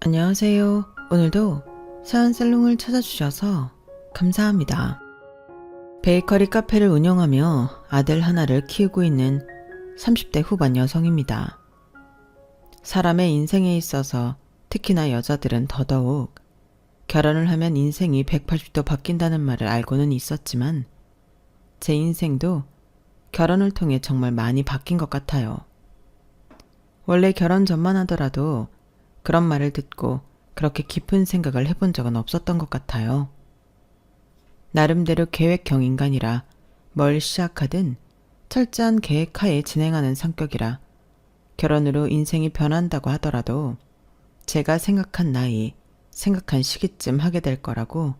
안녕하세요. 오늘도 사연살롱을 찾아주셔서 감사합니다. 베이커리 카페를 운영하며 아들 하나를 키우고 있는 30대 후반 여성입니다. 사람의 인생에 있어서 특히나 여자들은 더더욱 결혼을 하면 인생이 180도 바뀐다는 말을 알고는 있었지만 제 인생도 결혼을 통해 정말 많이 바뀐 것 같아요. 원래 결혼 전만 하더라도 그런 말을 듣고 그렇게 깊은 생각을 해본 적은 없었던 것 같아요. 나름대로 계획형 인간이라 뭘 시작하든 철저한 계획하에 진행하는 성격이라 결혼으로 인생이 변한다고 하더라도 제가 생각한 나이, 생각한 시기쯤 하게 될 거라고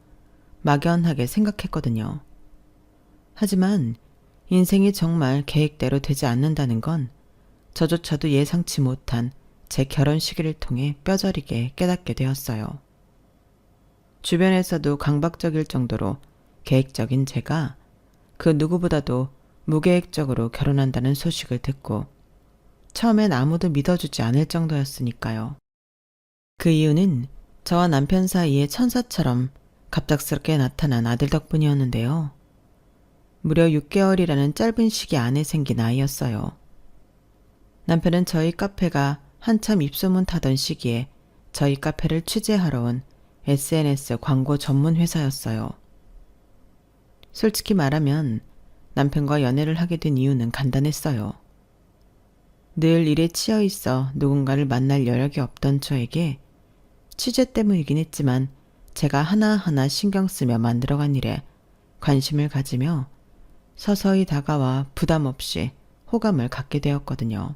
막연하게 생각했거든요. 하지만 인생이 정말 계획대로 되지 않는다는 건 저조차도 예상치 못한 제 결혼 시기를 통해 뼈저리게 깨닫게 되었어요. 주변에서도 강박적일 정도로 계획적인 제가 그 누구보다도 무계획적으로 결혼한다는 소식을 듣고 처음엔 아무도 믿어주지 않을 정도였으니까요. 그 이유는 저와 남편 사이에 천사처럼 갑작스럽게 나타난 아들 덕분이었는데요. 무려 6개월이라는 짧은 시기 안에 생긴 아이였어요. 남편은 저희 카페가 한참 입소문 타던 시기에 저희 카페를 취재하러 온 SNS 광고 전문 회사였어요. 솔직히 말하면 남편과 연애를 하게 된 이유는 간단했어요. 늘 일에 치여 있어 누군가를 만날 여력이 없던 저에게 취재 때문이긴 했지만 제가 하나하나 신경 쓰며 만들어간 일에 관심을 가지며 서서히 다가와 부담 없이 호감을 갖게 되었거든요.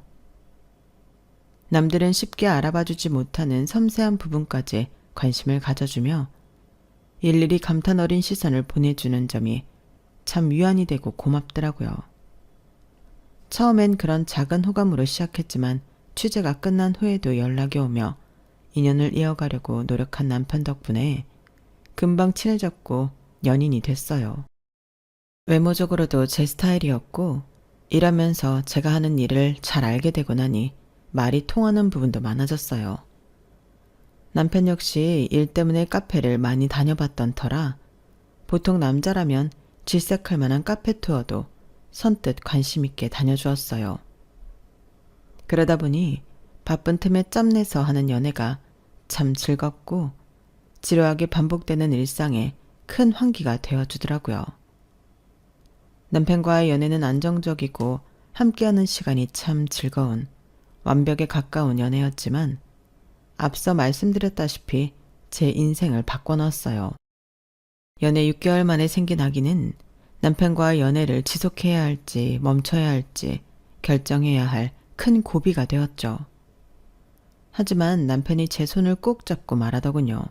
남들은 쉽게 알아봐주지 못하는 섬세한 부분까지 관심을 가져주며 일일이 감탄 어린 시선을 보내주는 점이 참 위안이 되고 고맙더라고요. 처음엔 그런 작은 호감으로 시작했지만 취재가 끝난 후에도 연락이 오며 인연을 이어가려고 노력한 남편 덕분에 금방 친해졌고 연인이 됐어요. 외모적으로도 제 스타일이었고 일하면서 제가 하는 일을 잘 알게 되고 나니 말이 통하는 부분도 많아졌어요. 남편 역시 일 때문에 카페를 많이 다녀봤던 터라 보통 남자라면 질색할 만한 카페 투어도 선뜻 관심 있게 다녀주었어요. 그러다 보니 바쁜 틈에 짬내서 하는 연애가 참 즐겁고 지루하게 반복되는 일상에 큰 환기가 되어주더라고요. 남편과의 연애는 안정적이고 함께하는 시간이 참 즐거운 완벽에 가까운 연애였지만 앞서 말씀드렸다시피 제 인생을 바꿔놨어요. 연애 6개월 만에 생긴 아기는 남편과의 연애를 지속해야 할지 멈춰야 할지 결정해야 할 큰 고비가 되었죠. 하지만 남편이 제 손을 꼭 잡고 말하더군요.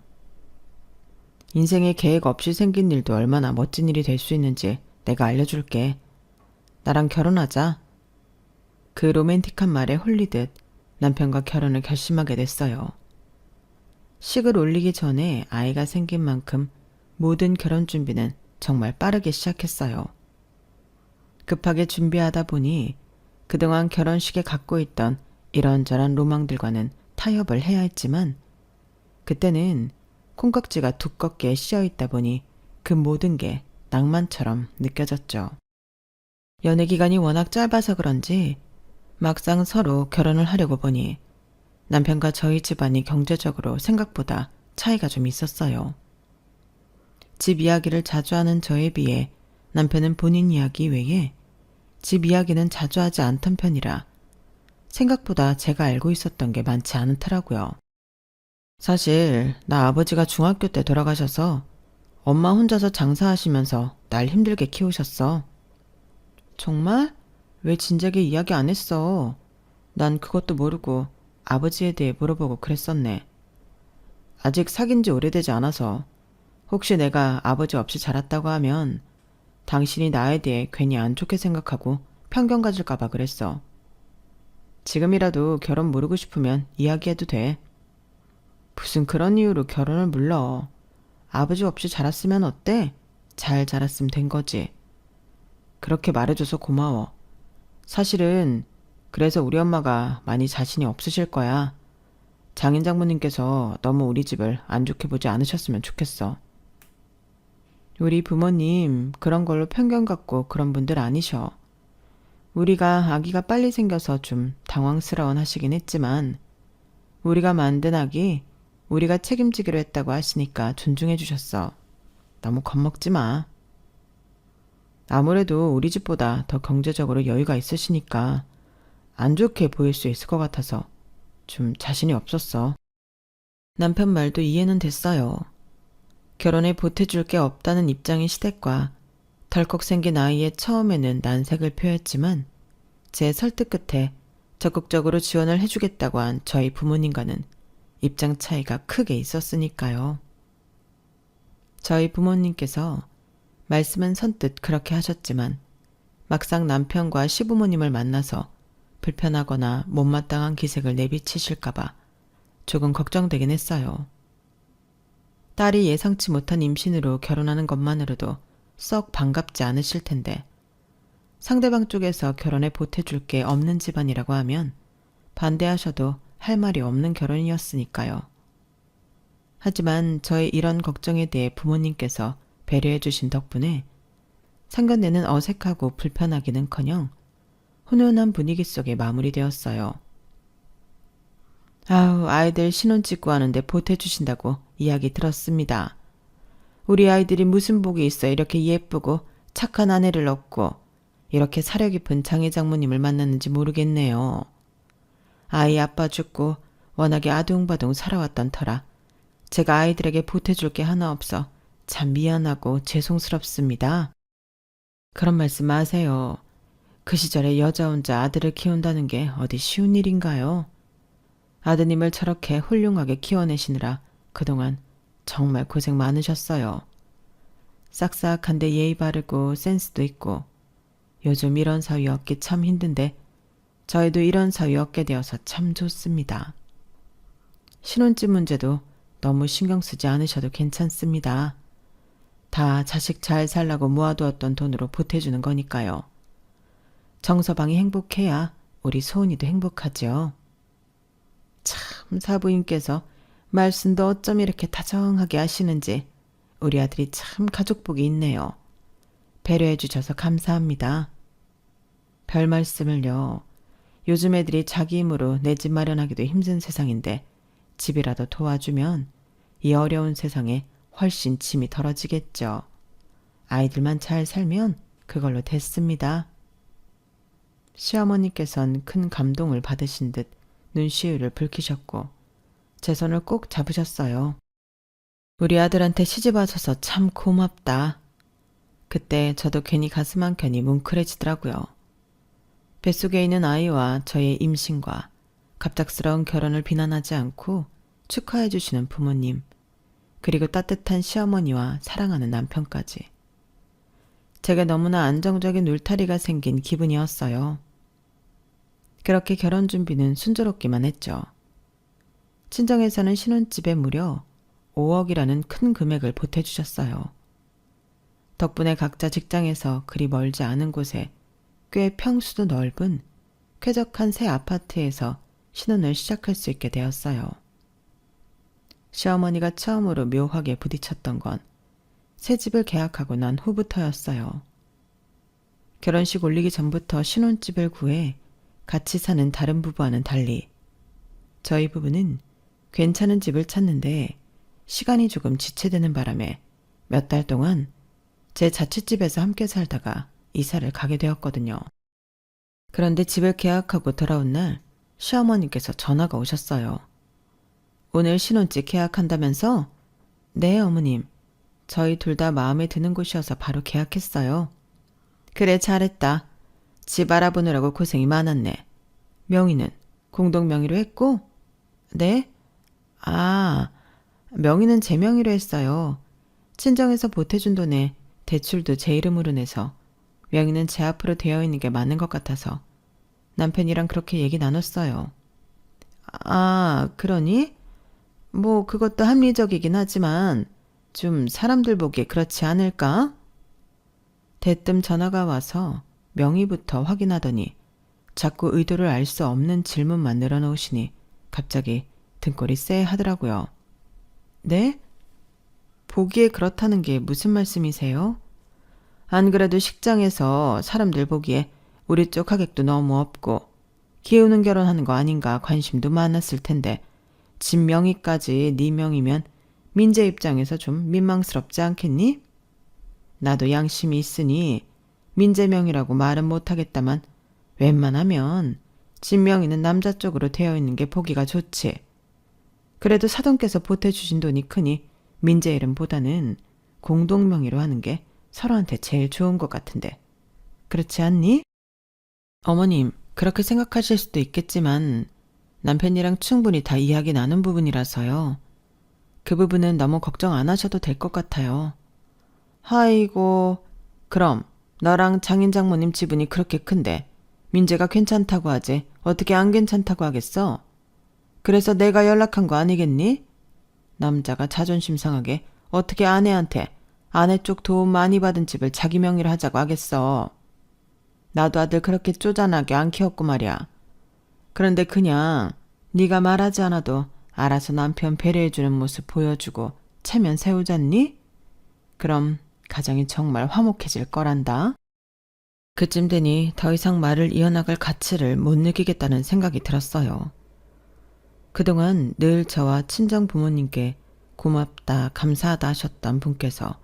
인생에 계획 없이 생긴 일도 얼마나 멋진 일이 될 수 있는지 내가 알려줄게. 나랑 결혼하자. 그 로맨틱한 말에 홀리듯 남편과 결혼을 결심하게 됐어요. 식을 올리기 전에 아이가 생긴 만큼 모든 결혼 준비는 정말 빠르게 시작했어요. 급하게 준비하다 보니 그동안 결혼식에 갖고 있던 이런저런 로망들과는 타협을 해야 했지만 그때는 콩깍지가 두껍게 씌어 있다 보니 그 모든 게 낭만처럼 느껴졌죠. 연애 기간이 워낙 짧아서 그런지 막상 서로 결혼을 하려고 보니 남편과 저희 집안이 경제적으로 생각보다 차이가 좀 있었어요. 집 이야기를 자주 하는 저에 비해 남편은 본인 이야기 외에 집 이야기는 자주 하지 않던 편이라 생각보다 제가 알고 있었던 게 많지 않더라고요. 사실 나 아버지가 중학교 때 돌아가셔서 엄마 혼자서 장사하시면서 날 힘들게 키우셨어. 정말? 왜 진작에 이야기 안 했어? 난 그것도 모르고 아버지에 대해 물어보고 그랬었네. 아직 사귄 지 오래되지 않아서 혹시 내가 아버지 없이 자랐다고 하면 당신이 나에 대해 괜히 안 좋게 생각하고 편견 가질까봐 그랬어. 지금이라도 결혼 모르고 싶으면 이야기해도 돼. 무슨 그런 이유로 결혼을 물러. 아버지 없이 자랐으면 어때? 잘 자랐으면 된 거지. 그렇게 말해줘서 고마워. 사실은 그래서 우리 엄마가 많이 자신이 없으실 거야. 장인 장모님께서 너무 우리 집을 안 좋게 보지 않으셨으면 좋겠어. 우리 부모님 그런 걸로 편견 갖고 그런 분들 아니셔. 우리가 아기가 빨리 생겨서 좀 당황스러운 하시긴 했지만 우리가 만든 아기 우리가 책임지기로 했다고 하시니까 존중해 주셨어. 너무 겁먹지 마. 아무래도 우리 집보다 더 경제적으로 여유가 있으시니까 안 좋게 보일 수 있을 것 같아서 좀 자신이 없었어. 남편 말도 이해는 됐어요. 결혼에 보태줄 게 없다는 입장인 시댁과 덜컥 생긴 아이의 처음에는 난색을 표했지만 제 설득 끝에 적극적으로 지원을 해주겠다고 한 저희 부모님과는 입장 차이가 크게 있었으니까요. 저희 부모님께서 말씀은 선뜻 그렇게 하셨지만 막상 남편과 시부모님을 만나서 불편하거나 못마땅한 기색을 내비치실까봐 조금 걱정되긴 했어요. 딸이 예상치 못한 임신으로 결혼하는 것만으로도 썩 반갑지 않으실 텐데 상대방 쪽에서 결혼에 보태줄 게 없는 집안이라고 하면 반대하셔도 할 말이 없는 결혼이었으니까요. 하지만 저의 이런 걱정에 대해 부모님께서 배려해 주신 덕분에 상견례는 어색하고 불편하기는커녕 훈훈한 분위기 속에 마무리되었어요. 아우, 아이들 신혼 찍고 하는데 보태주신다고 이야기 들었습니다. 우리 아이들이 무슨 복이 있어 이렇게 예쁘고 착한 아내를 얻고 이렇게 사려 깊은 장애 장모님을 만났는지 모르겠네요. 아이 아빠 죽고 워낙에 아둥바둥 살아왔던 터라 제가 아이들에게 보태줄 게 하나 없어 참 미안하고 죄송스럽습니다. 그런 말씀 마세요. 그 시절에 여자 혼자 아들을 키운다는 게 어디 쉬운 일인가요? 아드님을 저렇게 훌륭하게 키워내시느라 그동안 정말 고생 많으셨어요. 싹싹한데 예의 바르고 센스도 있고 요즘 이런 사위 얻기 참 힘든데 저희도 이런 사위 얻게 되어서 참 좋습니다. 신혼집 문제도 너무 신경 쓰지 않으셔도 괜찮습니다. 다 자식 잘 살라고 모아두었던 돈으로 보태주는 거니까요. 정서방이 행복해야 우리 소은이도 행복하죠. 참 사부인께서 말씀도 어쩜 이렇게 다정하게 하시는지 우리 아들이 참 가족복이 있네요. 배려해 주셔서 감사합니다. 별 말씀을요. 요즘 애들이 자기 힘으로 내 집 마련하기도 힘든 세상인데 집이라도 도와주면 이 어려운 세상에 훨씬 짐이 덜어지겠죠. 아이들만 잘 살면 그걸로 됐습니다. 시어머니께선 큰 감동을 받으신 듯 눈시울을 붉히셨고 제 손을 꼭 잡으셨어요. 우리 아들한테 시집 와서서 참 고맙다. 그때 저도 괜히 가슴 한켠이 뭉클해지더라고요. 뱃속에 있는 아이와 저의 임신과 갑작스러운 결혼을 비난하지 않고 축하해 주시는 부모님, 그리고 따뜻한 시어머니와 사랑하는 남편까지. 제게 너무나 안정적인 울타리가 생긴 기분이었어요. 그렇게 결혼 준비는 순조롭기만 했죠. 친정에서는 신혼집에 무려 5억이라는 큰 금액을 보태주셨어요. 덕분에 각자 직장에서 그리 멀지 않은 곳에 꽤 평수도 넓은 쾌적한 새 아파트에서 신혼을 시작할 수 있게 되었어요. 시어머니가 처음으로 묘하게 부딪혔던 건 새 집을 계약하고 난 후부터였어요. 결혼식 올리기 전부터 신혼집을 구해 같이 사는 다른 부부와는 달리 저희 부부는 괜찮은 집을 찾는데 시간이 조금 지체되는 바람에 몇 달 동안 제 자취집에서 함께 살다가 이사를 가게 되었거든요. 그런데 집을 계약하고 돌아온 날 시어머니께서 전화가 오셨어요. 오늘 신혼집 계약한다면서? 네, 어머님. 저희 둘 다 마음에 드는 곳이어서 바로 계약했어요. 그래, 잘했다. 집 알아보느라고 고생이 많았네. 명의는 공동 명의로 했고? 네? 아, 명의는 제 명의로 했어요. 친정에서 보태준 돈에 대출도 제 이름으로 내서 명의는 제 앞으로 되어 있는 게 맞는 것 같아서 남편이랑 그렇게 얘기 나눴어요. 아, 그러니? 뭐 그것도 합리적이긴 하지만 좀 사람들 보기에 그렇지 않을까? 대뜸 전화가 와서 명의부터 확인하더니 자꾸 의도를 알 수 없는 질문만 늘어놓으시니 갑자기 등골이 쎄하더라고요. 네? 보기에 그렇다는 게 무슨 말씀이세요? 안 그래도 식장에서 사람들 보기에 우리 쪽 하객도 너무 없고 기우는 결혼하는 거 아닌가 관심도 많았을 텐데 집 명의까지 네 명이면 민재 입장에서 좀 민망스럽지 않겠니? 나도 양심이 있으니 민재 명이라고 말은 못하겠다만 웬만하면 집 명의는 남자 쪽으로 되어 있는 게 보기가 좋지. 그래도 사돈께서 보태주신 돈이 크니 민재 이름보다는 공동 명의로 하는 게 서로한테 제일 좋은 것 같은데. 그렇지 않니? 어머님, 그렇게 생각하실 수도 있겠지만 남편이랑 충분히 다 이야기 나눈 부분이라서요. 그 부분은 너무 걱정 안 하셔도 될 것 같아요. 아이고, 그럼 너랑 장인 장모님 지분이 그렇게 큰데 민재가 괜찮다고 하지 어떻게 안 괜찮다고 하겠어? 그래서 내가 연락한 거 아니겠니? 남자가 자존심 상하게 어떻게 아내한테 아내 쪽 도움 많이 받은 집을 자기 명의로 하자고 하겠어. 나도 아들 그렇게 쪼잔하게 안 키웠고 말이야. 그런데 그냥 네가 말하지 않아도 알아서 남편 배려해주는 모습 보여주고 체면 세우잖니? 그럼 가정이 정말 화목해질 거란다. 그쯤 되니 더 이상 말을 이어나갈 가치를 못 느끼겠다는 생각이 들었어요. 그동안 늘 저와 친정 부모님께 고맙다, 감사하다 하셨던 분께서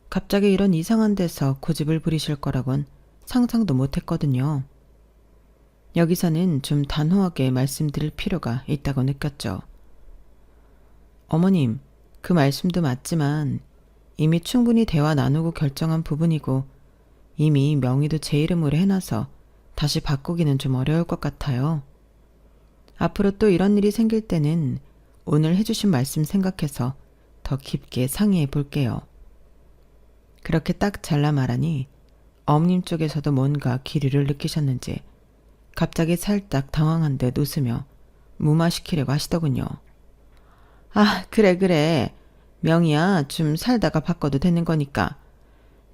갑자기 이런 이상한 데서 고집을 부리실 거라곤 상상도 못했거든요. 여기서는 좀 단호하게 말씀드릴 필요가 있다고 느꼈죠. 어머님, 그 말씀도 맞지만 이미 충분히 대화 나누고 결정한 부분이고 이미 명의도 제 이름으로 해놔서 다시 바꾸기는 좀 어려울 것 같아요. 앞으로 또 이런 일이 생길 때는 오늘 해주신 말씀 생각해서 더 깊게 상의해 볼게요. 그렇게 딱 잘라 말하니 어머님 쪽에서도 뭔가 기류를 느끼셨는지 갑자기 살짝 당황한 듯 웃으며 무마시키려고 하시더군요. 아, 그래. 명의야, 좀 살다가 바꿔도 되는 거니까.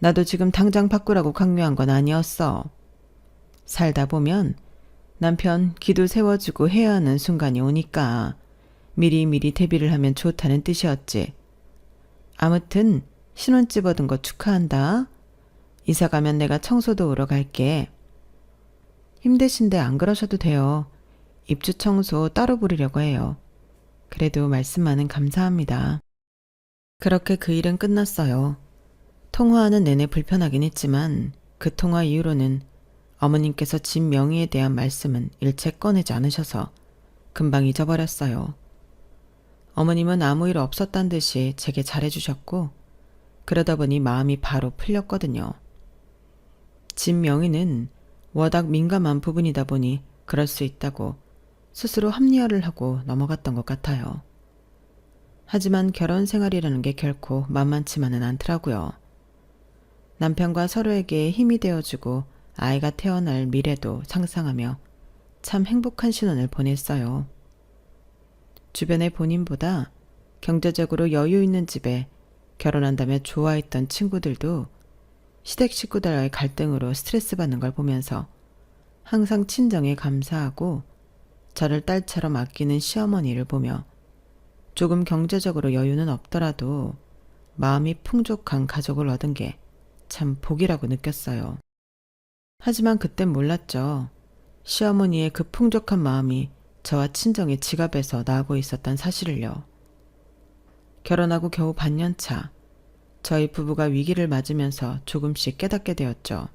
나도 지금 당장 바꾸라고 강요한 건 아니었어. 살다 보면 남편 기도 세워주고 해야 하는 순간이 오니까 미리미리 대비를 하면 좋다는 뜻이었지. 아무튼 신혼집 얻은 거 축하한다. 이사 가면 내가 청소 도우러 갈게. 힘드신데 안 그러셔도 돼요. 입주 청소 따로 부르려고 해요. 그래도 말씀만은 감사합니다. 그렇게 그 일은 끝났어요. 통화하는 내내 불편하긴 했지만 그 통화 이후로는 어머님께서 집 명의에 대한 말씀은 일체 꺼내지 않으셔서 금방 잊어버렸어요. 어머님은 아무 일 없었단 듯이 제게 잘해주셨고 그러다 보니 마음이 바로 풀렸거든요. 집 명의는 워낙 민감한 부분이다 보니 그럴 수 있다고 스스로 합리화를 하고 넘어갔던 것 같아요. 하지만 결혼 생활이라는 게 결코 만만치만은 않더라고요. 남편과 서로에게 힘이 되어주고 아이가 태어날 미래도 상상하며 참 행복한 신혼을 보냈어요. 주변의 본인보다 경제적으로 여유 있는 집에 결혼한다며 좋아했던 친구들도 시댁 식구들과의 갈등으로 스트레스 받는 걸 보면서 항상 친정에 감사하고 저를 딸처럼 아끼는 시어머니를 보며 조금 경제적으로 여유는 없더라도 마음이 풍족한 가족을 얻은 게 참 복이라고 느꼈어요. 하지만 그땐 몰랐죠. 시어머니의 그 풍족한 마음이 저와 친정의 지갑에서 나오고 있었던 사실을요. 결혼하고 겨우 반년 차, 저희 부부가 위기를 맞으면서 조금씩 깨닫게 되었죠.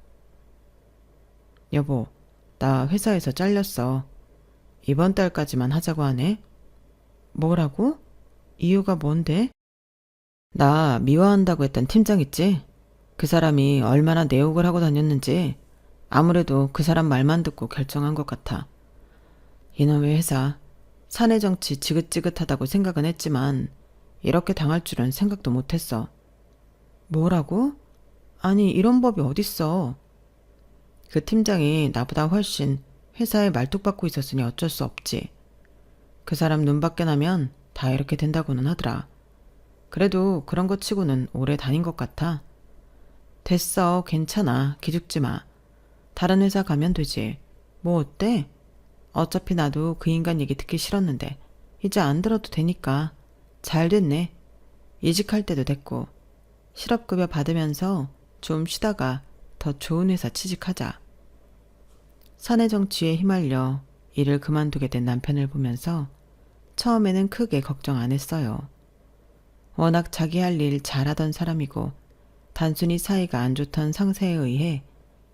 여보, 나 회사에서 잘렸어. 이번 달까지만 하자고 하네. 뭐라고? 이유가 뭔데? 나 미워한다고 했던 팀장 있지? 그 사람이 얼마나 내 욕을 하고 다녔는지 아무래도 그 사람 말만 듣고 결정한 것 같아. 이놈의 회사, 사내 정치 지긋지긋하다고 생각은 했지만 이렇게 당할 줄은 생각도 못했어. 뭐라고? 아니, 이런 법이 어딨어. 그 팀장이 나보다 훨씬 회사에 말뚝박고 있었으니 어쩔 수 없지. 그 사람 눈 밖에 나면 다 이렇게 된다고는 하더라. 그래도 그런 거 치고는 오래 다닌 것 같아. 됐어, 괜찮아, 기죽지 마. 다른 회사 가면 되지. 뭐 어때? 어차피 나도 그 인간 얘기 듣기 싫었는데 이제 안 들어도 되니까. 잘 됐네. 이직할 때도 됐고 실업급여 받으면서 좀 쉬다가 더 좋은 회사 취직하자. 사내 정치에 휘말려 일을 그만두게 된 남편을 보면서 처음에는 크게 걱정 안 했어요. 워낙 자기 할 일 잘하던 사람이고 단순히 사이가 안 좋던 상사에 의해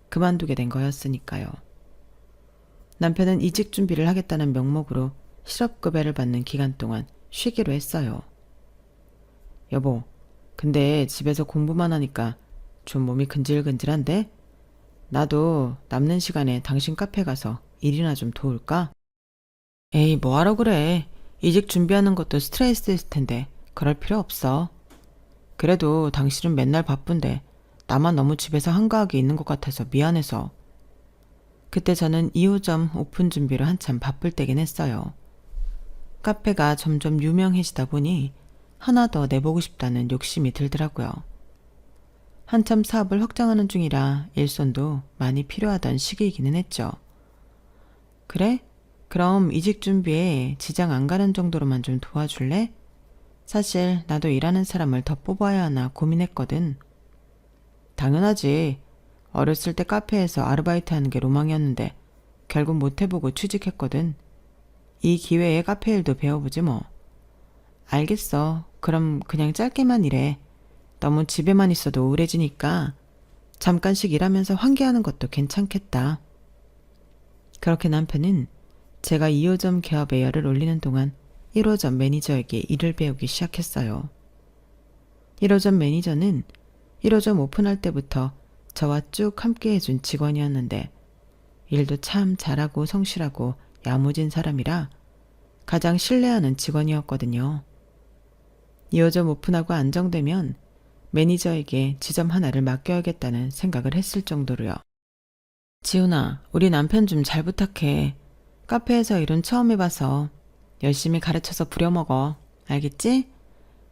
그만두게 된 거였으니까요. 남편은 이직 준비를 하겠다는 명목으로 실업급여를 받는 기간 동안 쉬기로 했어요. 여보, 근데 집에서 공부만 하니까 좀 몸이 근질근질한데? 나도 남는 시간에 당신 카페 가서 일이나 좀 도울까? 에이, 뭐하러 그래. 이직 준비하는 것도 스트레스일 텐데 그럴 필요 없어. 그래도 당신은 맨날 바쁜데 나만 너무 집에서 한가하게 있는 것 같아서 미안해서. 그때 저는 2호점 오픈 준비로 한참 바쁠 때긴 했어요. 카페가 점점 유명해지다 보니 하나 더 내보고 싶다는 욕심이 들더라고요. 한참 사업을 확장하는 중이라 일손도 많이 필요하던 시기이기는 했죠. 그래? 그럼 이직 준비에 지장 안 가는 정도로만 좀 도와줄래? 사실 나도 일하는 사람을 더 뽑아야 하나 고민했거든. 당연하지. 어렸을 때 카페에서 아르바이트 하는 게 로망이었는데 결국 못 해보고 취직했거든. 이 기회에 카페 일도 배워보지 뭐. 알겠어. 그럼 그냥 짧게만 일해. 너무 집에만 있어도 우울해지니까 잠깐씩 일하면서 환기하는 것도 괜찮겠다. 그렇게 남편은 제가 2호점 개업에 열을 올리는 동안 1호점 매니저에게 일을 배우기 시작했어요. 1호점 매니저는 1호점 오픈할 때부터 저와 쭉 함께 해준 직원이었는데 일도 참 잘하고 성실하고 야무진 사람이라 가장 신뢰하는 직원이었거든요. 2호점 오픈하고 안정되면 매니저에게 지점 하나를 맡겨야겠다는 생각을 했을 정도로요. 지훈아, 우리 남편 좀 잘 부탁해. 카페에서 일은 처음 해봐서 열심히 가르쳐서 부려먹어. 알겠지?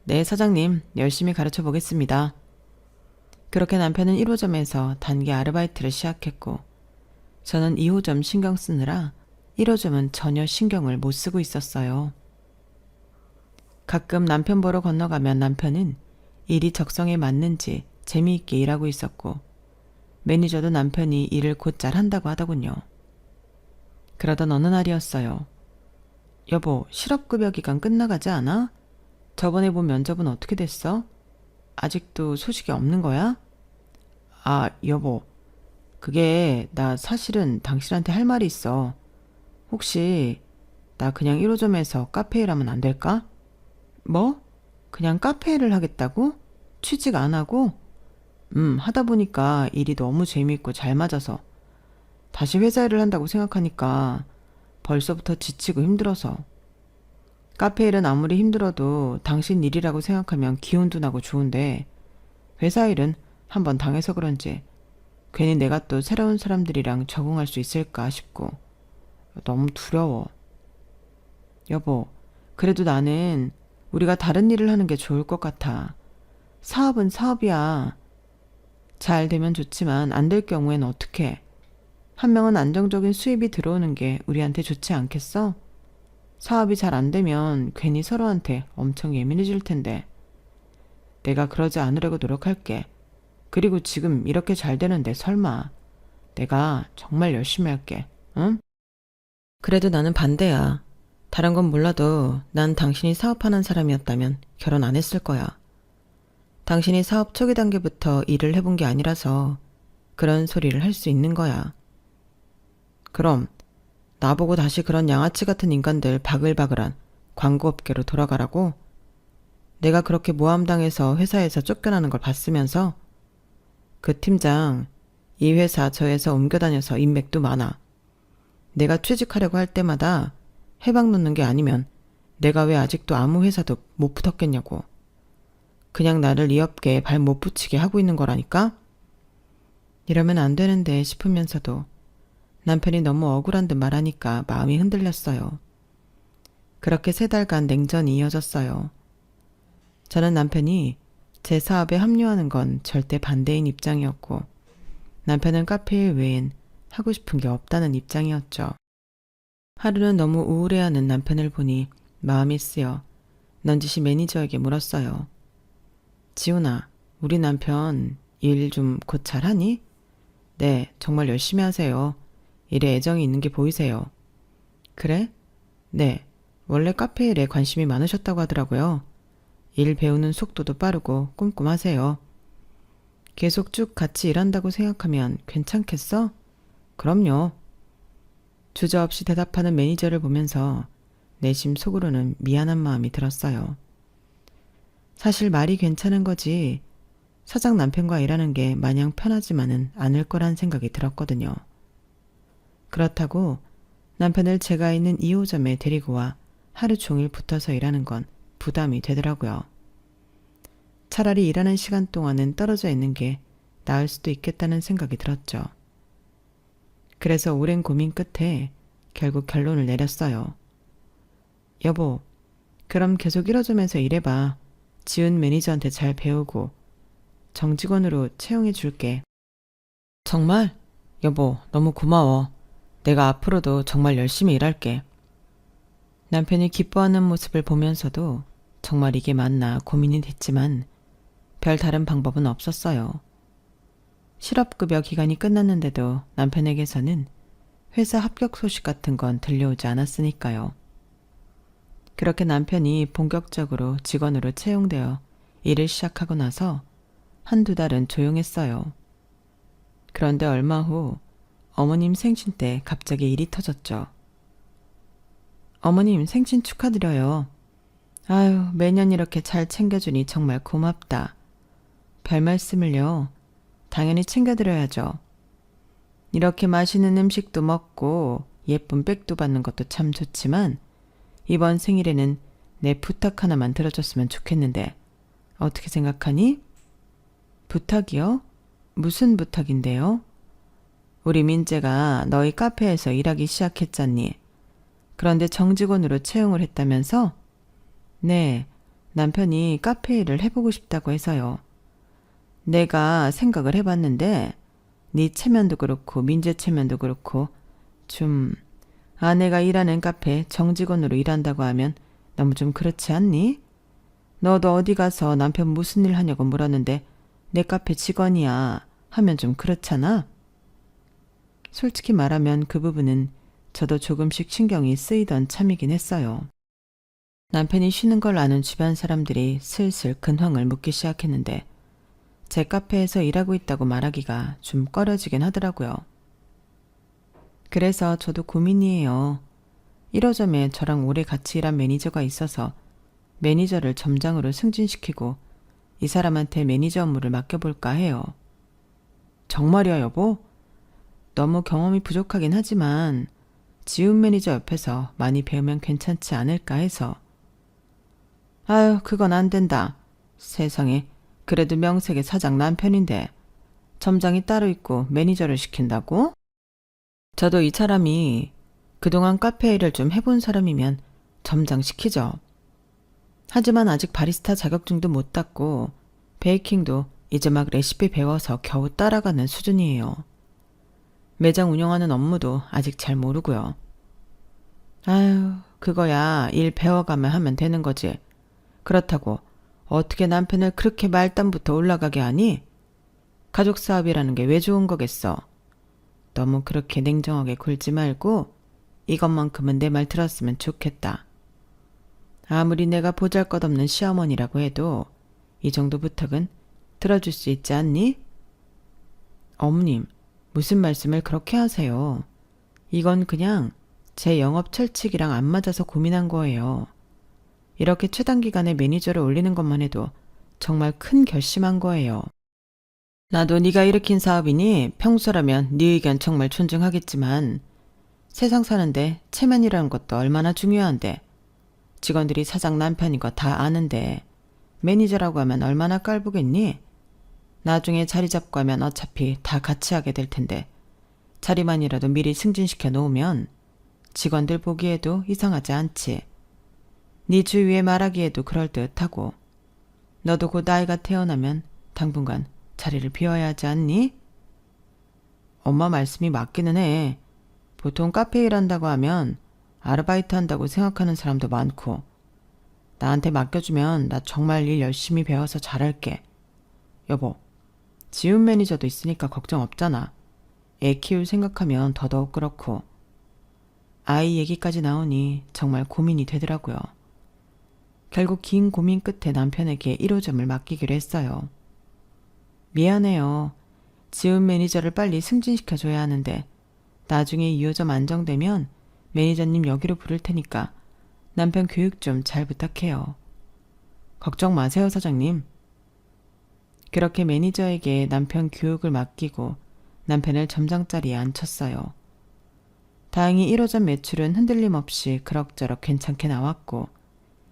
네, 사장님. 열심히 가르쳐 보겠습니다. 그렇게 남편은 1호점에서 단기 아르바이트를 시작했고 저는 2호점 신경 쓰느라 1호점은 전혀 신경을 못 쓰고 있었어요. 가끔 남편 보러 건너가면 남편은 일이 적성에 맞는지 재미있게 일하고 있었고 매니저도 남편이 일을 곧잘 한다고 하더군요. 그러던 어느 날이었어요. 여보, 실업급여 기간 끝나가지 않아? 저번에 본 면접은 어떻게 됐어? 아직도 소식이 없는 거야? 아, 여보. 그게 나 사실은 당신한테 할 말이 있어. 혹시 나 그냥 1호점에서 카페 일하면 안 될까? 뭐? 그냥 카페 일을 하겠다고? 취직 안 하고? 하다 보니까 일이 너무 재미있고 잘 맞아서 다시 회사 일을 한다고 생각하니까 벌써부터 지치고 힘들어서. 카페 일은 아무리 힘들어도 당신 일이라고 생각하면 기운도 나고 좋은데 회사 일은 한번 당해서 그런지 괜히 내가 또 새로운 사람들이랑 적응할 수 있을까 싶고 너무 두려워. 여보, 그래도 나는 우리가 다른 일을 하는 게 좋을 것 같아. 사업은 사업이야. 잘 되면 좋지만 안 될 경우엔 어떡해? 한 명은 안정적인 수입이 들어오는 게 우리한테 좋지 않겠어? 사업이 잘 안 되면 괜히 서로한테 엄청 예민해질 텐데. 내가 그러지 않으려고 노력할게. 그리고 지금 이렇게 잘 되는데 설마. 내가 정말 열심히 할게. 응? 그래도 나는 반대야. 다른 건 몰라도 난 당신이 사업하는 사람이었다면 결혼 안 했을 거야. 당신이 사업 초기 단계부터 일을 해본 게 아니라서 그런 소리를 할 수 있는 거야. 그럼 나보고 다시 그런 양아치 같은 인간들 바글바글한 광고업계로 돌아가라고? 내가 그렇게 모함당해서 회사에서 쫓겨나는 걸 봤으면서? 그 팀장, 이 회사 저 회사 옮겨 다녀서 인맥도 많아. 내가 취직하려고 할 때마다 해방 놓는 게 아니면 내가 왜 아직도 아무 회사도 못 붙었겠냐고. 그냥 나를 이 업계에 발 못 붙이게 하고 있는 거라니까? 이러면 안 되는데 싶으면서도 남편이 너무 억울한 듯 말하니까 마음이 흔들렸어요. 그렇게 3달간 냉전이 이어졌어요. 저는 남편이 제 사업에 합류하는 건 절대 반대인 입장이었고 남편은 카페 일 외엔 하고 싶은 게 없다는 입장이었죠. 하루는 너무 우울해하는 남편을 보니 마음이 쓰여 넌지시 매니저에게 물었어요. 지훈아, 우리 남편 일 좀 곧 잘하니? 네, 정말 열심히 하세요. 일에 애정이 있는 게 보이세요. 그래? 네, 원래 카페 일에 관심이 많으셨다고 하더라고요. 일 배우는 속도도 빠르고 꼼꼼하세요. 계속 쭉 같이 일한다고 생각하면 괜찮겠어? 그럼요. 주저없이 대답하는 매니저를 보면서 내심 속으로는 미안한 마음이 들었어요. 사실 말이 괜찮은 거지 사장 남편과 일하는 게 마냥 편하지만은 않을 거란 생각이 들었거든요. 그렇다고 남편을 제가 있는 2호점에 데리고 와 하루 종일 붙어서 일하는 건 부담이 되더라고요. 차라리 일하는 시간 동안은 떨어져 있는 게 나을 수도 있겠다는 생각이 들었죠. 그래서 오랜 고민 끝에 결국 결론을 내렸어요. 여보, 그럼 계속 1호점에서 일해봐. 지훈 매니저한테 잘 배우고 정직원으로 채용해 줄게. 정말? 여보, 너무 고마워. 내가 앞으로도 정말 열심히 일할게. 남편이 기뻐하는 모습을 보면서도 정말 이게 맞나 고민이 됐지만 별 다른 방법은 없었어요. 실업급여 기간이 끝났는데도 남편에게서는 회사 합격 소식 같은 건 들려오지 않았으니까요. 그렇게 남편이 본격적으로 직원으로 채용되어 일을 시작하고 나서 한두 달은 조용했어요. 그런데 얼마 후 어머님 생신 때 갑자기 일이 터졌죠. 어머님 생신 축하드려요. 아유, 매년 이렇게 잘 챙겨주니 정말 고맙다. 별 말씀을요. 당연히 챙겨드려야죠. 이렇게 맛있는 음식도 먹고 예쁜 백도 받는 것도 참 좋지만 이번 생일에는 내 부탁 하나만 들어줬으면 좋겠는데 어떻게 생각하니? 부탁이요? 무슨 부탁인데요? 우리 민재가 너희 카페에서 일하기 시작했잖니. 그런데 정직원으로 채용을 했다면서? 네, 남편이 카페 일을 해보고 싶다고 해서요. 내가 생각을 해봤는데 네 체면도 그렇고 민재 체면도 그렇고 좀 아내가 일하는 카페 정직원으로 일한다고 하면 너무 좀 그렇지 않니? 너도 어디 가서 남편 무슨 일 하냐고 물었는데 내 카페 직원이야 하면 좀 그렇잖아? 솔직히 말하면 그 부분은 저도 조금씩 신경이 쓰이던 참이긴 했어요. 남편이 쉬는 걸 아는 주변 사람들이 슬슬 근황을 묻기 시작했는데 제 카페에서 일하고 있다고 말하기가 좀 꺼려지긴 하더라고요. 그래서 저도 고민이에요. 1호점에 저랑 오래 같이 일한 매니저가 있어서 매니저를 점장으로 승진시키고 이 사람한테 매니저 업무를 맡겨볼까 해요. 정말이야, 여보? 너무 경험이 부족하긴 하지만 지훈 매니저 옆에서 많이 배우면 괜찮지 않을까 해서. 아유, 그건 안 된다. 세상에, 그래도 명색의 사장 남편인데 점장이 따로 있고 매니저를 시킨다고? 저도 이 사람이 그동안 카페 일을 좀 해본 사람이면 점장 시키죠. 하지만 아직 바리스타 자격증도 못 땄고 베이킹도 이제 막 레시피 배워서 겨우 따라가는 수준이에요. 매장 운영하는 업무도 아직 잘 모르고요. 아유, 그거야 일 배워가면 하면 되는 거지. 그렇다고 어떻게 남편을 그렇게 말단부터 올라가게 하니? 가족 사업이라는 게 왜 좋은 거겠어? 너무 그렇게 냉정하게 굴지 말고 이것만큼은 내 말 들었으면 좋겠다. 아무리 내가 보잘것없는 시어머니라고 해도 이 정도 부탁은 들어줄 수 있지 않니? 어머님, 무슨 말씀을 그렇게 하세요? 이건 그냥 제 영업 철칙이랑 안 맞아서 고민한 거예요. 이렇게 최단기간에 매니저를 올리는 것만 해도 정말 큰 결심한 거예요. 나도 네가 일으킨 사업이니 평소라면 네 의견 정말 존중하겠지만 세상 사는데 체면이라는 것도 얼마나 중요한데 직원들이 사장 남편인 거 다 아는데 매니저라고 하면 얼마나 깔보겠니? 나중에 자리 잡고 하면 어차피 다 같이 하게 될 텐데 자리만이라도 미리 승진시켜 놓으면 직원들 보기에도 이상하지 않지. 네 주위에 말하기에도 그럴듯하고 너도 곧 아이가 태어나면 당분간 자리를 비워야 하지 않니? 엄마 말씀이 맞기는 해. 보통 카페 일한다고 하면 아르바이트 한다고 생각하는 사람도 많고 나한테 맡겨주면 나 정말 일 열심히 배워서 잘할게. 여보, 지훈 매니저도 있으니까 걱정 없잖아. 애 키울 생각하면 더더욱 그렇고. 아이 얘기까지 나오니 정말 고민이 되더라고요. 결국 긴 고민 끝에 남편에게 1호점을 맡기기로 했어요. 미안해요. 지훈 매니저를 빨리 승진시켜줘야 하는데 나중에 2호점 안정되면 매니저님 여기로 부를 테니까 남편 교육 좀 잘 부탁해요. 걱정 마세요, 사장님. 그렇게 매니저에게 남편 교육을 맡기고 남편을 점장자리에 앉혔어요. 다행히 1호점 매출은 흔들림 없이 그럭저럭 괜찮게 나왔고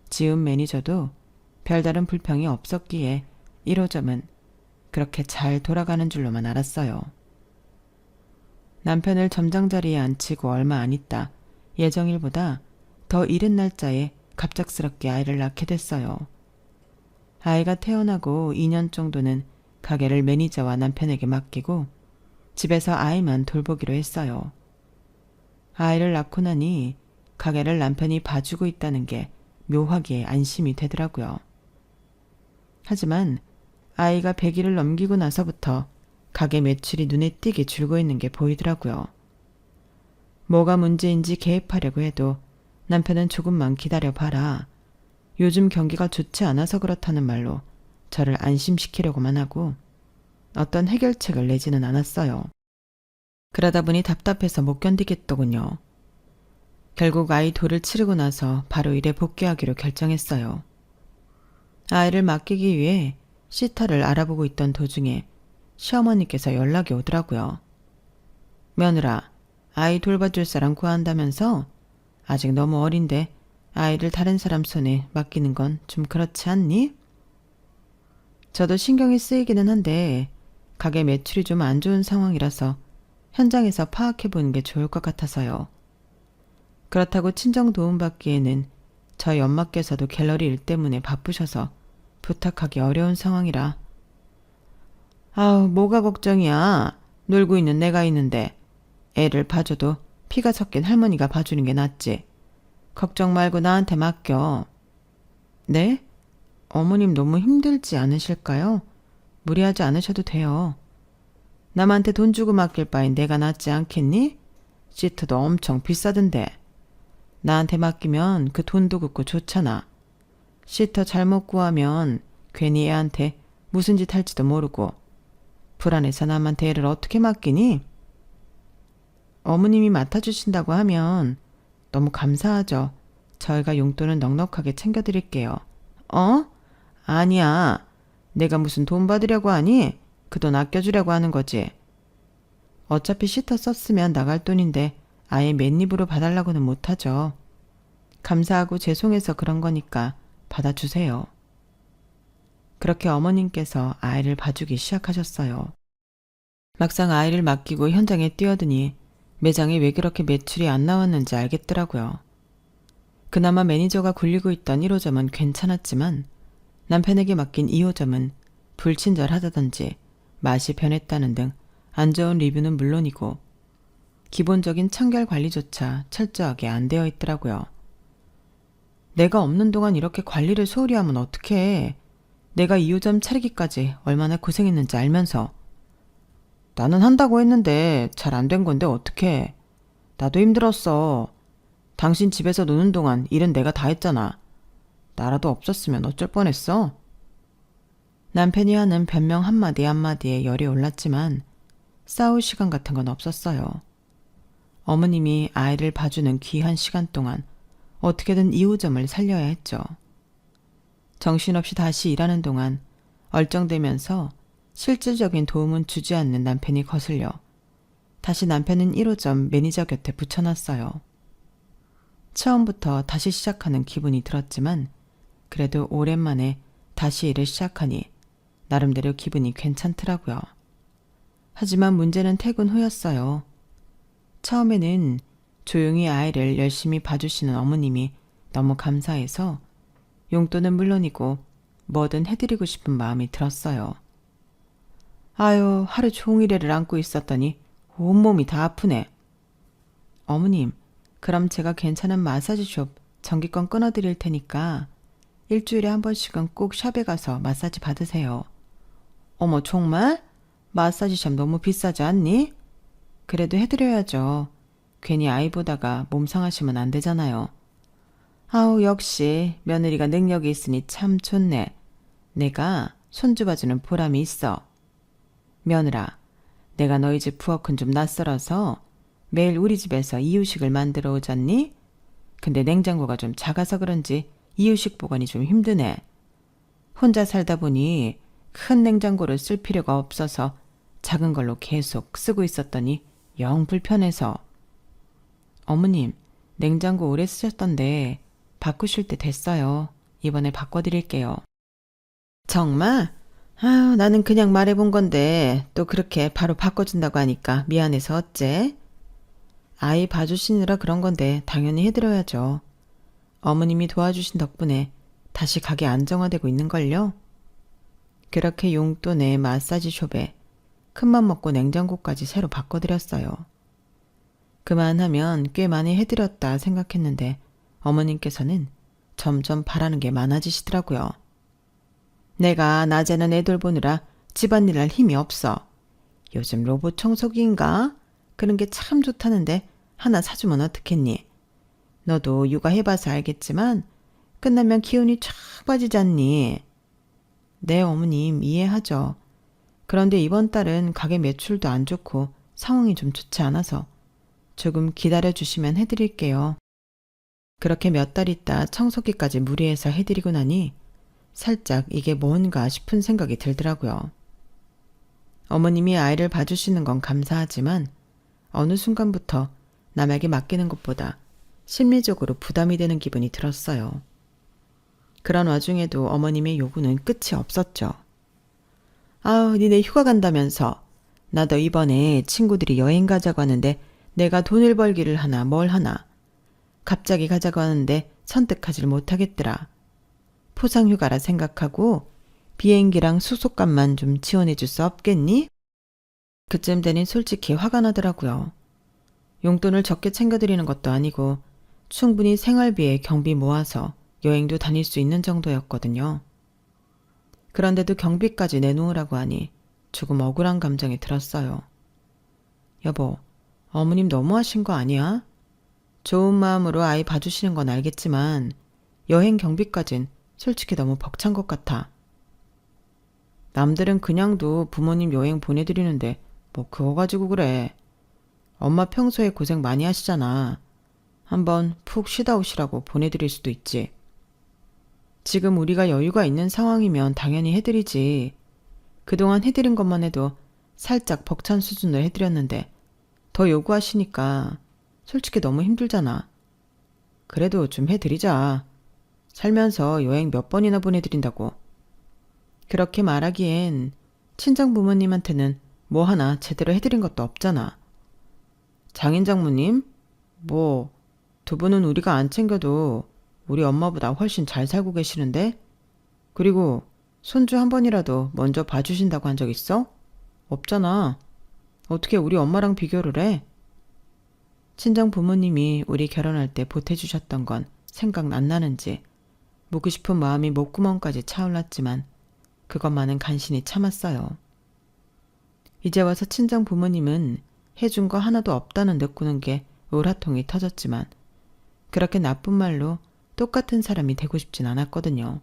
지훈 매니저도 별다른 불평이 없었기에 1호점은 그렇게 잘 돌아가는 줄로만 알았어요. 남편을 점장 자리에 앉히고 얼마 안 있다 예정일보다 더 이른 날짜에 갑작스럽게 아이를 낳게 됐어요. 아이가 태어나고 2년 정도는 가게를 매니저와 남편에게 맡기고 집에서 아이만 돌보기로 했어요. 아이를 낳고 나니 가게를 남편이 봐주고 있다는 게 묘하게 안심이 되더라고요. 하지만 아이가 100일을 넘기고 나서부터 가게 매출이 눈에 띄게 줄고 있는 게 보이더라고요. 뭐가 문제인지 개입하려고 해도 남편은 조금만 기다려봐라. 요즘 경기가 좋지 않아서 그렇다는 말로 저를 안심시키려고만 하고 어떤 해결책을 내지는 않았어요. 그러다 보니 답답해서 못 견디겠더군요. 결국 아이 돌을 치르고 나서 바로 일에 복귀하기로 결정했어요. 아이를 맡기기 위해 시터를 알아보고 있던 도중에 시어머니께서 연락이 오더라고요. 며느라, 아이 돌봐줄 사람 구한다면서? 아직 너무 어린데 아이를 다른 사람 손에 맡기는 건 좀 그렇지 않니? 저도 신경이 쓰이기는 한데 가게 매출이 좀 안 좋은 상황이라서 현장에서 파악해보는 게 좋을 것 같아서요. 그렇다고 친정 도움받기에는 저희 엄마께서도 갤러리 일 때문에 바쁘셔서 부탁하기 어려운 상황이라. 아우, 뭐가 걱정이야. 놀고 있는 내가 있는데 애를 봐줘도 피가 섞인 할머니가 봐주는 게 낫지. 걱정 말고 나한테 맡겨. 네? 어머님 너무 힘들지 않으실까요? 무리하지 않으셔도 돼요. 남한테 돈 주고 맡길 바엔 내가 낫지 않겠니? 시트도 엄청 비싸던데. 나한테 맡기면 그 돈도 긋고 좋잖아. 시터 잘못 구하면 괜히 애한테 무슨 짓 할지도 모르고 불안해서 남한테 애를 어떻게 맡기니? 어머님이 맡아주신다고 하면 너무 감사하죠. 저희가 용돈은 넉넉하게 챙겨드릴게요. 어? 아니야. 내가 무슨 돈 받으려고 하니? 그 돈 아껴주려고 하는 거지. 어차피 시터 썼으면 나갈 돈인데 아예 맨입으로 봐달라고는 못하죠. 감사하고 죄송해서 그런 거니까 받아주세요. 그렇게 어머님께서 아이를 봐주기 시작하셨어요. 막상 아이를 맡기고 현장에 뛰어드니 매장에 왜 그렇게 매출이 안 나왔는지 알겠더라고요. 그나마 매니저가 굴리고 있던 1호점은 괜찮았지만 남편에게 맡긴 2호점은 불친절하다든지 맛이 변했다는 등 안 좋은 리뷰는 물론이고 기본적인 청결 관리조차 철저하게 안 되어 있더라고요. 내가 없는 동안 이렇게 관리를 소홀히 하면 어떡해. 내가 2호점 차리기까지 얼마나 고생했는지 알면서. 나는 한다고 했는데 잘 안 된 건데 어떡해. 나도 힘들었어. 당신 집에서 노는 동안 일은 내가 다 했잖아. 나라도 없었으면 어쩔 뻔했어. 남편이 하는 변명 한마디 한마디에 열이 올랐지만 싸울 시간 같은 건 없었어요. 어머님이 아이를 봐주는 귀한 시간 동안 어떻게든 2호점을 살려야 했죠. 정신없이 다시 일하는 동안 얼쩡대면서 실질적인 도움은 주지 않는 남편이 거슬려 다시 남편은 1호점 매니저 곁에 붙여놨어요. 처음부터 다시 시작하는 기분이 들었지만 그래도 오랜만에 다시 일을 시작하니 나름대로 기분이 괜찮더라고요. 하지만 문제는 퇴근 후였어요. 처음에는 조용히 아이를 열심히 봐주시는 어머님이 너무 감사해서 용돈은 물론이고 뭐든 해드리고 싶은 마음이 들었어요. 아유, 하루 종일 애를 안고 있었더니 온몸이 다 아프네. 어머님, 그럼 제가 괜찮은 마사지숍 전기권 끊어드릴 테니까 일주일에 한 번씩은 꼭 샵에 가서 마사지 받으세요. 어머, 정말? 마사지샵 너무 비싸지 않니? 그래도 해드려야죠. 괜히 아이 보다가 몸 상하시면 안 되잖아요. 아우, 역시 며느리가 능력이 있으니 참 좋네. 내가 손주 봐주는 보람이 있어. 며느라, 내가 너희 집 부엌은 좀 낯설어서 매일 우리 집에서 이유식을 만들어 오잖니? 근데 냉장고가 좀 작아서 그런지 이유식 보관이 좀 힘드네. 혼자 살다 보니 큰 냉장고를 쓸 필요가 없어서 작은 걸로 계속 쓰고 있었더니 영 불편해서. 어머님, 냉장고 오래 쓰셨던데 바꾸실 때 됐어요. 이번에 바꿔드릴게요. 정말? 아유, 나는 그냥 말해본 건데 또 그렇게 바로 바꿔준다고 하니까 미안해서 어째? 아이 봐주시느라 그런 건데 당연히 해드려야죠. 어머님이 도와주신 덕분에 다시 가게 안정화되고 있는걸요? 그렇게 용돈에 마사지숍에 큰맘 먹고 냉장고까지 새로 바꿔드렸어요. 그만하면 꽤 많이 해드렸다 생각했는데 어머님께서는 점점 바라는 게 많아지시더라고요. 내가 낮에는 애들 보느라 집안일 할 힘이 없어. 요즘 로봇 청소기인가? 그런 게 참 좋다는데 하나 사주면 어떻겠니? 너도 육아해봐서 알겠지만 끝나면 기운이 쫙 빠지잖니. 네, 어머님 이해하죠. 그런데 이번 달은 가게 매출도 안 좋고 상황이 좀 좋지 않아서 조금 기다려주시면 해드릴게요. 그렇게 몇 달 있다 청소기까지 무리해서 해드리고 나니 살짝 이게 뭔가 싶은 생각이 들더라고요. 어머님이 아이를 봐주시는 건 감사하지만 어느 순간부터 남에게 맡기는 것보다 심리적으로 부담이 되는 기분이 들었어요. 그런 와중에도 어머님의 요구는 끝이 없었죠. 아우, 니네 휴가 간다면서. 나도 이번에 친구들이 여행 가자고 하는데 내가 돈을 벌기를 하나 뭘 하나. 갑자기 가자고 하는데 선택하지를 못하겠더라. 포상휴가라 생각하고 비행기랑 수속값만 좀 지원해 줄 수 없겠니? 그쯤 되니 솔직히 화가 나더라고요. 용돈을 적게 챙겨드리는 것도 아니고 충분히 생활비에 경비 모아서 여행도 다닐 수 있는 정도였거든요. 그런데도 경비까지 내놓으라고 하니 조금 억울한 감정이 들었어요. 여보, 어머님 너무하신 거 아니야? 좋은 마음으로 아이 봐주시는 건 알겠지만 여행 경비까진 솔직히 너무 벅찬 것 같아. 남들은 그냥도 부모님 여행 보내드리는데 뭐 그거 가지고 그래. 엄마 평소에 고생 많이 하시잖아. 한번 푹 쉬다 오시라고 보내드릴 수도 있지. 지금 우리가 여유가 있는 상황이면 당연히 해드리지. 그동안 해드린 것만 해도 살짝 벅찬 수준을 해드렸는데 더 요구하시니까 솔직히 너무 힘들잖아. 그래도 좀 해드리자. 살면서 여행 몇 번이나 보내드린다고. 그렇게 말하기엔 친정 부모님한테는 뭐 하나 제대로 해드린 것도 없잖아. 장인 장모님? 뭐 두 분은 우리가 안 챙겨도 우리 엄마보다 훨씬 잘 살고 계시는데? 그리고 손주 한 번이라도 먼저 봐주신다고 한 적 있어? 없잖아. 어떻게 우리 엄마랑 비교를 해? 친정 부모님이 우리 결혼할 때 보태주셨던 건 생각 안 나는지 묻고 싶은 마음이 목구멍까지 차올랐지만 그것만은 간신히 참았어요. 이제 와서 친정 부모님은 해준 거 하나도 없다는 듯 구는 게 울화통이 터졌지만 그렇게 나쁜 말로 똑같은 사람이 되고 싶진 않았거든요.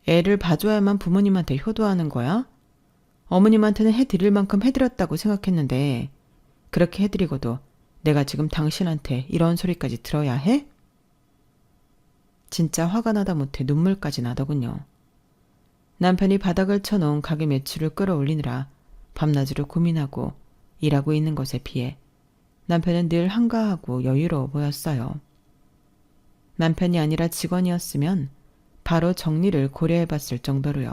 애를 봐줘야만 부모님한테 효도하는 거야? 어머님한테는 해드릴 만큼 해드렸다고 생각했는데 그렇게 해드리고도 내가 지금 당신한테 이런 소리까지 들어야 해? 진짜 화가 나다 못해 눈물까지 나더군요. 남편이 바닥을 쳐놓은 가게 매출을 끌어올리느라 밤낮으로 고민하고 일하고 있는 것에 비해 남편은 늘 한가하고 여유로워 보였어요. 남편이 아니라 직원이었으면 바로 정리를 고려해봤을 정도로요.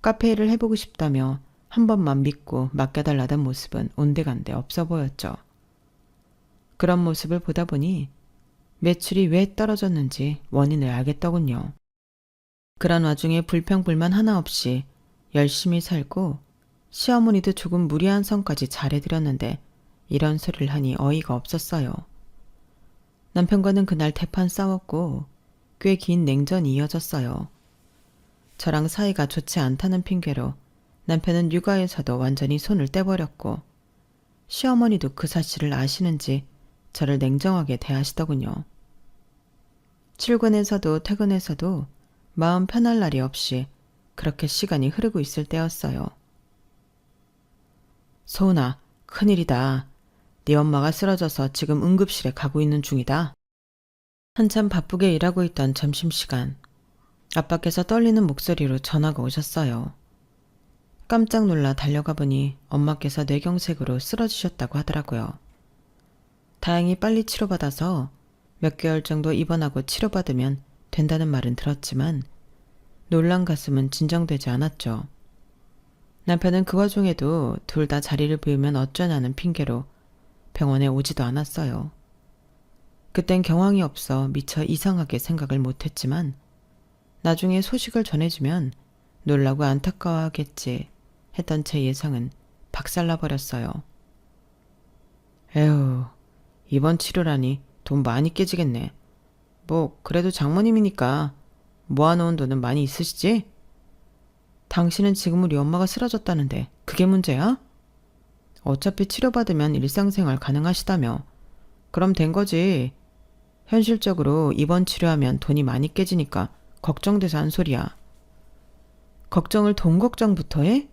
카페 일을 해보고 싶다며 한 번만 믿고 맡겨달라던 모습은 온데간데 없어 보였죠. 그런 모습을 보다 보니 매출이 왜 떨어졌는지 원인을 알겠더군요. 그런 와중에 불평불만 하나 없이 열심히 살고 시어머니도 조금 무리한 성까지 잘해드렸는데 이런 소리를 하니 어이가 없었어요. 남편과는 그날 대판 싸웠고 꽤 긴 냉전이 이어졌어요. 저랑 사이가 좋지 않다는 핑계로 남편은 육아에서도 완전히 손을 떼버렸고 시어머니도 그 사실을 아시는지 저를 냉정하게 대하시더군요. 출근해서도 퇴근해서도 마음 편할 날이 없이 그렇게 시간이 흐르고 있을 때였어요. 소은아, 큰일이다. 네 엄마가 쓰러져서 지금 응급실에 가고 있는 중이다. 한참 바쁘게 일하고 있던 점심시간, 아빠께서 떨리는 목소리로 전화가 오셨어요. 깜짝 놀라 달려가 보니 엄마께서 뇌경색으로 쓰러지셨다고 하더라고요. 다행히 빨리 치료받아서 몇 개월 정도 입원하고 치료받으면 된다는 말은 들었지만 놀란 가슴은 진정되지 않았죠. 남편은 그 와중에도 둘 다 자리를 비우면 어쩌냐는 핑계로 병원에 오지도 않았어요. 그땐 경황이 없어 미처 이상하게 생각을 못했지만 나중에 소식을 전해주면 놀라고 안타까워하겠지 했던 제 예상은 박살나버렸어요. 에휴, 이번 치료라니 돈 많이 깨지겠네. 뭐 그래도 장모님이니까 모아놓은 돈은 많이 있으시지? 당신은 지금 우리 엄마가 쓰러졌다는데 그게 문제야? 어차피 치료받으면 일상생활 가능하시다며. 그럼 된 거지. 현실적으로 입원 치료하면 돈이 많이 깨지니까 걱정돼서 한 소리야. 걱정을 돈 걱정부터 해?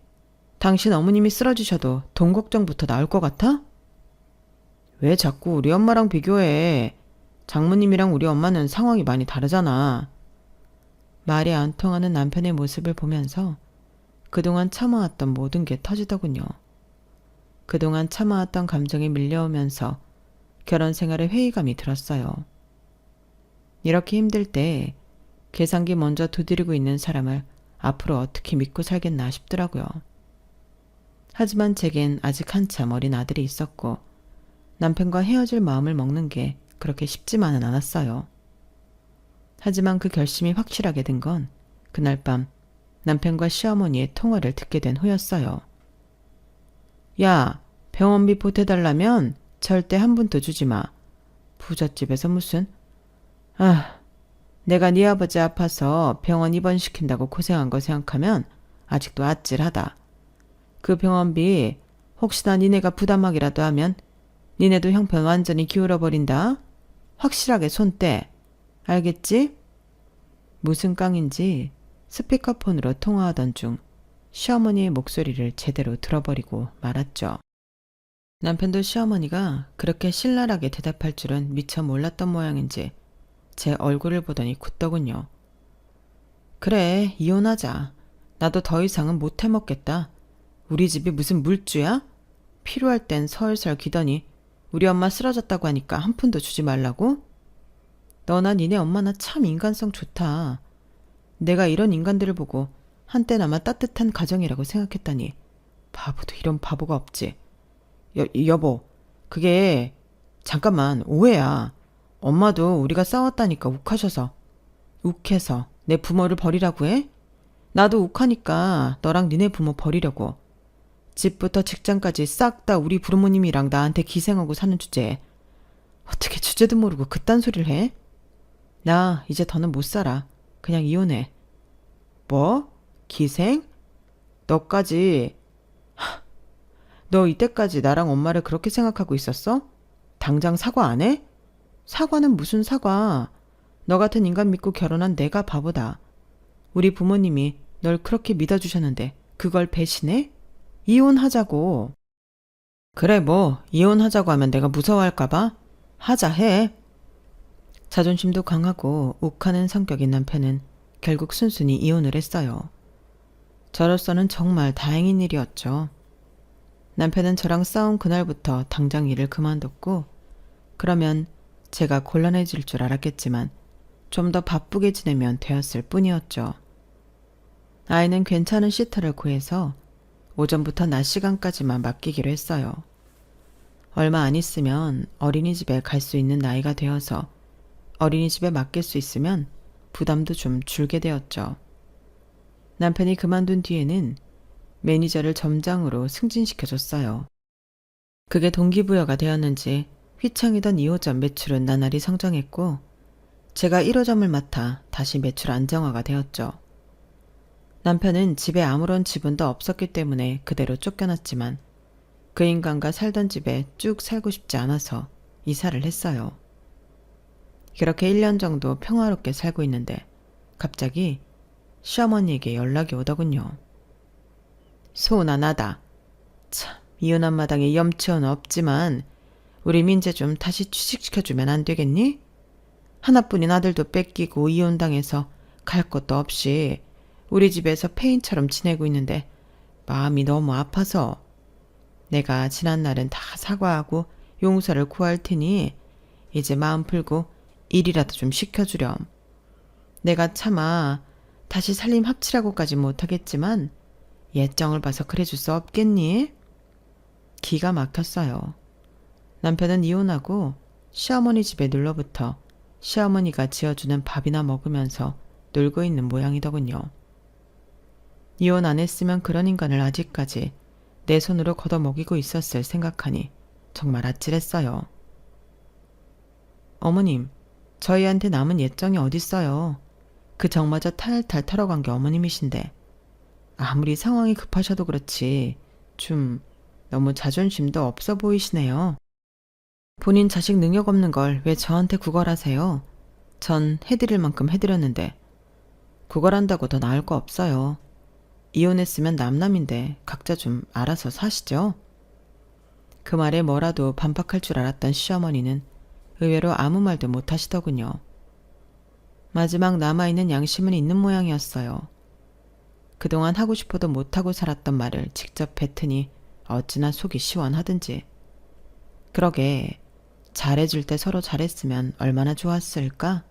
당신 어머님이 쓰러지셔도 돈 걱정부터 나올 것 같아? 왜 자꾸 우리 엄마랑 비교해? 장모님이랑 우리 엄마는 상황이 많이 다르잖아. 말이 안 통하는 남편의 모습을 보면서 그동안 참아왔던 모든 게 터지더군요. 그동안 참아왔던 감정이 밀려오면서 결혼 생활에 회의감이 들었어요. 이렇게 힘들 때 계산기 먼저 두드리고 있는 사람을 앞으로 어떻게 믿고 살겠나 싶더라고요. 하지만 제겐 아직 한참 어린 아들이 있었고 남편과 헤어질 마음을 먹는 게 그렇게 쉽지만은 않았어요. 하지만 그 결심이 확실하게 된 건 그날 밤 남편과 시어머니의 통화를 듣게 된 후였어요. 야, 병원비 보태달라면 절대 한 푼도 주지 마. 부잣집에서 무슨... 내가 네 아버지 아파서 병원 입원시킨다고 고생한 거 생각하면 아직도 아찔하다. 그 병원비 혹시나 니네가 부담하기라도 하면 니네도 형편 완전히 기울어버린다. 확실하게 손 떼. 알겠지? 무슨 깡인지 스피커폰으로 통화하던 중 시어머니의 목소리를 제대로 들어버리고 말았죠. 남편도 시어머니가 그렇게 신랄하게 대답할 줄은 미처 몰랐던 모양인지 제 얼굴을 보더니 굳더군요. 그래, 이혼하자. 나도 더 이상은 못 해먹겠다. 우리 집이 무슨 물주야? 필요할 땐 설설 기더니 우리 엄마 쓰러졌다고 하니까 한 푼도 주지 말라고? 너나 니네 엄마나 참 인간성 좋다. 내가 이런 인간들을 보고 한때나마 따뜻한 가정이라고 생각했다니 바보도 이런 바보가 없지. 여보, 그게 잠깐만 오해야. 엄마도 우리가 싸웠다니까 욱해서 내 부모를 버리라고 해? 나도 욱하니까 너랑 니네 부모 버리려고. 집부터 직장까지 싹 다 우리 부모님이랑 나한테 기생하고 사는 주제에 어떻게 주제도 모르고 그딴 소리를 해? 나 이제 더는 못 살아. 그냥 이혼해. 뭐? 기생? 너까지... 너 이때까지 나랑 엄마를 그렇게 생각하고 있었어? 당장 사과 안 해? 사과는 무슨 사과. 너 같은 인간 믿고 결혼한 내가 바보다. 우리 부모님이 널 그렇게 믿어주셨는데 그걸 배신해? 이혼하자고. 그래 뭐 이혼하자고 하면 내가 무서워할까봐? 하자 해. 자존심도 강하고 욱하는 성격인 남편은 결국 순순히 이혼을 했어요. 저로서는 정말 다행인 일이었죠. 남편은 저랑 싸운 그날부터 당장 일을 그만뒀고 그러면 제가 곤란해질 줄 알았겠지만 좀 더 바쁘게 지내면 되었을 뿐이었죠. 아이는 괜찮은 시터를 구해서 오전부터 낮 시간까지만 맡기기로 했어요. 얼마 안 있으면 어린이집에 갈 수 있는 나이가 되어서 어린이집에 맡길 수 있으면 부담도 좀 줄게 되었죠. 남편이 그만둔 뒤에는 매니저를 점장으로 승진시켜줬어요. 그게 동기부여가 되었는지 휘청이던 2호점 매출은 나날이 성장했고 제가 1호점을 맡아 다시 매출 안정화가 되었죠. 남편은 집에 아무런 지분도 없었기 때문에 그대로 쫓겨났지만 그 인간과 살던 집에 쭉 살고 싶지 않아서 이사를 했어요. 그렇게 1년 정도 평화롭게 살고 있는데 갑자기 시어머니에게 연락이 오더군요. 소은아 나다. 참 이혼한 마당에 염치는 없지만 우리 민재 좀 다시 취직시켜주면 안 되겠니? 하나뿐인 아들도 뺏기고 이혼당해서 갈 곳도 없이 우리 집에서 폐인처럼 지내고 있는데 마음이 너무 아파서 내가 지난날은 다 사과하고 용서를 구할 테니 이제 마음 풀고 일이라도 좀 시켜주렴. 내가 차마 다시 살림 합치라고까지 못하겠지만 예정을 봐서 그래줄 수 없겠니? 기가 막혔어요. 남편은 이혼하고 시어머니 집에 눌러붙어 시어머니가 지어주는 밥이나 먹으면서 놀고 있는 모양이더군요. 이혼 안 했으면 그런 인간을 아직까지 내 손으로 걷어먹이고 있었을 생각하니 정말 아찔했어요. 어머님, 저희한테 남은 예정이 어딨어요. 그 정마저 탈탈 털어간 게 어머님이신데 아무리 상황이 급하셔도 그렇지 좀 너무 자존심도 없어 보이시네요. 본인 자식 능력 없는 걸 왜 저한테 구걸하세요? 전 해드릴 만큼 해드렸는데 구걸한다고 더 나을 거 없어요. 이혼했으면 남남인데 각자 좀 알아서 사시죠. 그 말에 뭐라도 반박할 줄 알았던 시어머니는 의외로 아무 말도 못 하시더군요. 마지막 남아있는 양심은 있는 모양이었어요. 그동안 하고 싶어도 못하고 살았던 말을 직접 뱉으니 어찌나 속이 시원하든지. 그러게 잘해줄 때 서로 잘했으면 얼마나 좋았을까?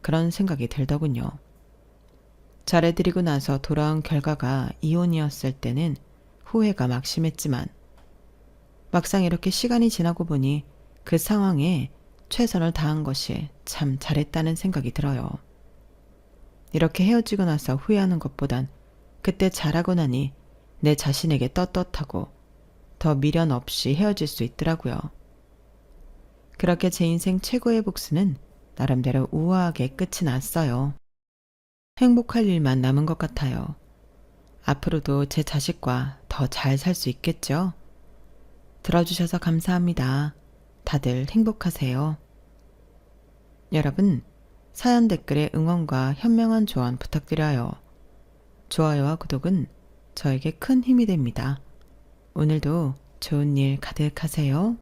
그런 생각이 들더군요. 잘해드리고 나서 돌아온 결과가 이혼이었을 때는 후회가 막심했지만 막상 이렇게 시간이 지나고 보니 그 상황에 최선을 다한 것이 참 잘했다는 생각이 들어요. 이렇게 헤어지고 나서 후회하는 것보단 그때 잘하고 나니 내 자신에게 떳떳하고 더 미련 없이 헤어질 수 있더라고요. 그렇게 제 인생 최고의 복수는 나름대로 우아하게 끝이 났어요. 행복할 일만 남은 것 같아요. 앞으로도 제 자식과 더 잘 살 수 있겠죠? 들어주셔서 감사합니다. 다들 행복하세요. 여러분, 사연 댓글에 응원과 현명한 조언 부탁드려요. 좋아요와 구독은 저에게 큰 힘이 됩니다. 오늘도 좋은 일 가득하세요.